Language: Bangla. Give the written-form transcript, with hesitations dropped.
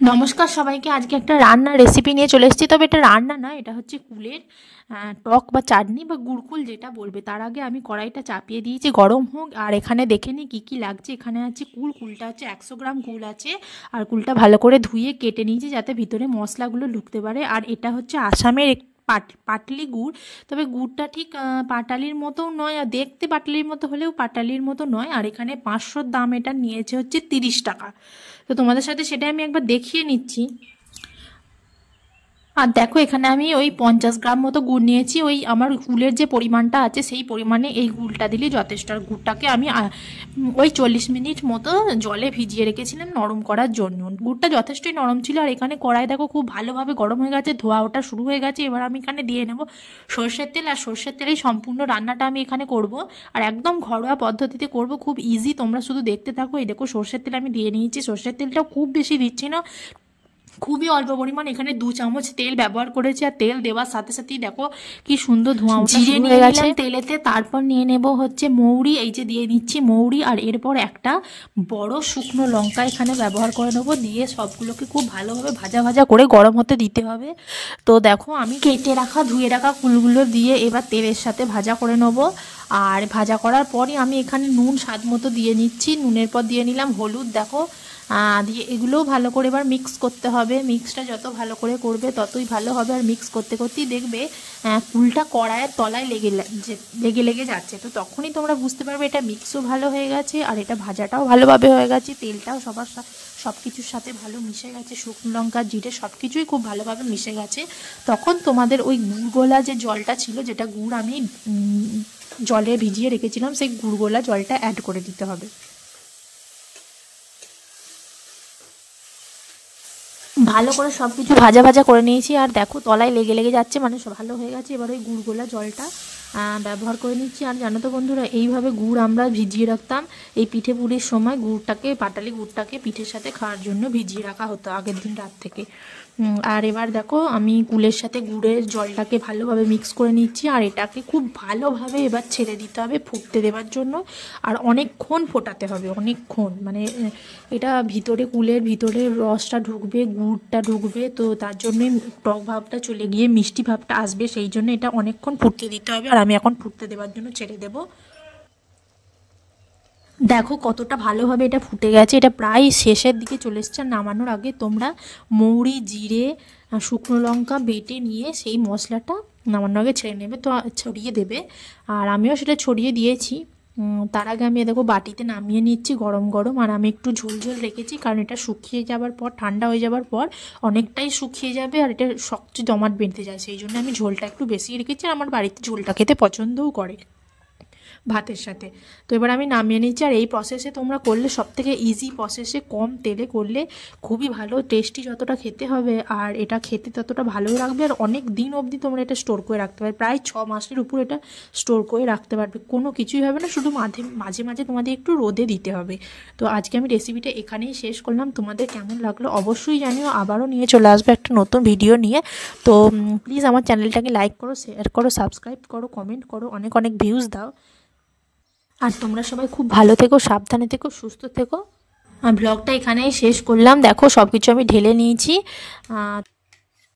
নমস্কার সবাইকে। আজকে একটা রান্নার রেসিপি নিয়ে চলে এসেছি। তবে এটা রান্না না, এটা হচ্ছে কুলের টক বা চাটনি বা গুড়কুল যেটা বলবে। তার আগে আমি কড়াইটা চাপিয়ে দিয়েছি গরম হোক। আর এখানে দেখে নিই কী কী লাগছে। এখানে আছে কুলটা হচ্ছে 100 গ্রাম কুল আছে। আর কুলটা ভালো করে ধুয়ে কেটে নিয়েছি যাতে ভিতরে মশলাগুলো ঢুকতে পারে। আর এটা হচ্ছে আসামের পাটালি গুড়। তবে গুড়টা ঠিক পাটালির মতো নয়, আর দেখতে পাটালির মতো হলেও পাটালির মতো নয়। আর এখানে 500 দাম, এটা নিয়েছে হচ্ছে 30 টাকা। তো তোমাদের সাথে সেটা আমি একবার দেখিয়ে নিচ্ছি। আর দেখো, এখানে আমি ওই 50 গ্রাম মতো গুড় নিয়েছি। ওই আমার গুড়ের যে পরিমাণটা আছে সেই পরিমাণে এই গুড়টা দিলেই যথেষ্ট। আর গুড়টাকে আমি ওই 40 মিনিট মতো জলে ভিজিয়ে রেখেছিলাম নরম করার জন্য। গুড়টা যথেষ্টই নরম ছিল। আর এখানে কড়াই দেখো খুব ভালোভাবে গরম হয়ে গেছে, ধোয়া ওটা শুরু হয়ে গেছে। এবার আমি এখানে দিয়ে নেব সর্ষের তেল। আর সর্ষের তেলেই সম্পূর্ণ রান্নাটা আমি এখানে করব। আর একদম ঘরোয়া পদ্ধতিতে করব, খুব ইজি। তোমরা শুধু দেখতে থাকো। এই দেখো, সর্ষের তেল আমি দিয়ে নিয়েছি। সর্ষের তেলটাও খুব বেশি দিচ্ছি না, খুবই অল্প পরিমাণ। এখানে 2 চামচ তেল ব্যবহার করেছি। আর তেল দেওয়ার সাথে সাথেই দেখো কি সুন্দর ধোঁয়া ওঠা শুরু হয়ে গেছে তেলেতে। তারপর নিয়ে নেব হচ্ছে মৌরি, এই যে দিয়ে নিচ্ছি মৌরি। আর এরপর একটা বড় শুকনো লঙ্কা এখানে ব্যবহার করে নেবো। দিয়ে সবগুলোকে খুব ভালোভাবে ভাজা ভাজা করে গরম হতে দিতে হবে। তো দেখো, আমি কেটে রাখা ধুয়ে রাখা কুলগুলো দিয়ে এবার তেলের সাথে ভাজা করে নেবো। আর ভাজা করার পরই আমি এখানে নুন স্বাদ মতো দিয়ে নিচ্ছি। নুনের পর দিয়ে নিলাম হলুদ। দেখো, দিয়ে এগুলোও ভালো করে এবার মিক্স করতে হবে। মিক্সটা যত ভালো করে করবে ততই ভালো হবে। আর মিক্স করতে করতেই দেখবে কুলটা কড়াইয়ের তলায় লেগে যাচ্ছে। তো তখনই তোমরা বুঝতে পারবে এটা মিক্সও ভালো হয়ে গেছে আর এটা ভাজাটাও ভালোভাবে হয়ে গেছে। তেলটাও সব কিছুর সাথে ভালো মিশে গেছে। শুকনো লঙ্কা, জিরে সব কিছুই খুব ভালোভাবে মিশে গেছে। তখন তোমাদের ওই গুড়গোলা যে জলটা ছিল, যেটা গুড় আমি জলে ভিজিয়ে রেখেছিলাম, সেই গুড়গোলা জলটা অ্যাড করে দিতে হবে। ভালো করে সব কিছু ভাজা ভাজা করে নিয়েছি। আর দেখো, তলায় লেগে যাচ্ছে, মানে সব ভালো হয়ে গেছে। এবার ওই গুড়গোলা জলটা ব্যবহার করে নিচ্ছি। আর জানো তো বন্ধুরা, এইভাবে গুড় আমরা ভিজিয়ে রাখতাম এই পিঠে পুলির সময়। পাটালি গুড়টাকে পিঠের সাথে খাওয়ার জন্য ভিজিয়ে রাখা হতো আগের দিন রাত থেকে। আর এবার দেখো, আমি কুলের সাথে গুড়ের জলটাকে ভালোভাবে মিক্স করে নিচ্ছি। আর এটাকে খুব ভালোভাবে এবার ছেড়ে দিতে হবে ফুটতে দেওয়ার জন্য। আর অনেকক্ষণ ফোটাতে হবে, অনেকক্ষণ। মানে এটা কুলের ভিতরে রসটা ঢুকবে, গুড়টা ঢুকবে। তো তার জন্যই টক ভাবটা চলে গিয়ে মিষ্টি ভাবটা আসবে, সেই জন্য এটা অনেকক্ষণ ফুটতে দিতে হবে। আর আমি এখন ফুটতে দেওয়ার জন্য ছেড়ে দেবো। দেখো কতটা ভালোভাবে এটা ফুটে গেছে। এটা প্রায় শেষের দিকে চলে এসছে। নামানোর আগে তোমরা মৌরি, জিরে, শুকনো লঙ্কা বেটে নিয়ে সেই মশলাটা নামানোর আগে ছেড়ে নেবে, তো ছড়িয়ে দেবে। আর আমিও সেটা ছড়িয়ে দিয়েছি। তার আগে আমি দেখো বাটিতে নামিয়ে নিচ্ছি গরম গরম। আর আমি একটু ঝোল রেখেছি, কারণ এটা শুকিয়ে যাবার পর, ঠান্ডা হয়ে যাবার পর অনেকটাই শুকিয়ে যাবে। আর এটা শক্ত জমাট বেঁধে যায়, সেই জন্য আমি ঝোলটা একটু বেশি রেখেছি। আর আমার বাড়িতে ঝোলটা খেতে পছন্দও করে ভাতের সাথে। তো এবার আমি নামিয়ে নিচ্ছি। আর এই প্রসেসে তোমরা করলে, সবথেকে ইজি প্রসেসে, কম তেলে করলে খুবই ভালো, টেস্টি যতটা খেতে হবে আর এটা খেতে ততটা ভালোই লাগবে। আর অনেক দিন অবধি তোমরা এটা স্টোর করে রাখতে পারবে, প্রায় 6 মাসের উপর এটা স্টোর করে রাখতে পারবে, কোনো কিছুই হবে না। শুধু মাঝে মাঝে তোমাদের একটু রোদে দিতে হবে। তো আজকে আমি রেসিপিটা এখানেই শেষ করলাম। তোমাদের কেমন লাগলো অবশ্যই জানিও। আবারও নিয়ে চলে আসবে একটা নতুন ভিডিও নিয়ে। তো প্লিজ আমার চ্যানেলটাকে লাইক করো, শেয়ার করো, সাবস্ক্রাইব করো, কমেন্ট করো, অনেক অনেক ভিউজ দাও। আর তোমরা সবাই খুব ভালো থেকো, সাবধানে থেকো, সুস্থ থেকো। ব্লগটা এখানেই শেষ করলাম। দেখো, সব কিছু আমি ঢেলে নিয়েছি।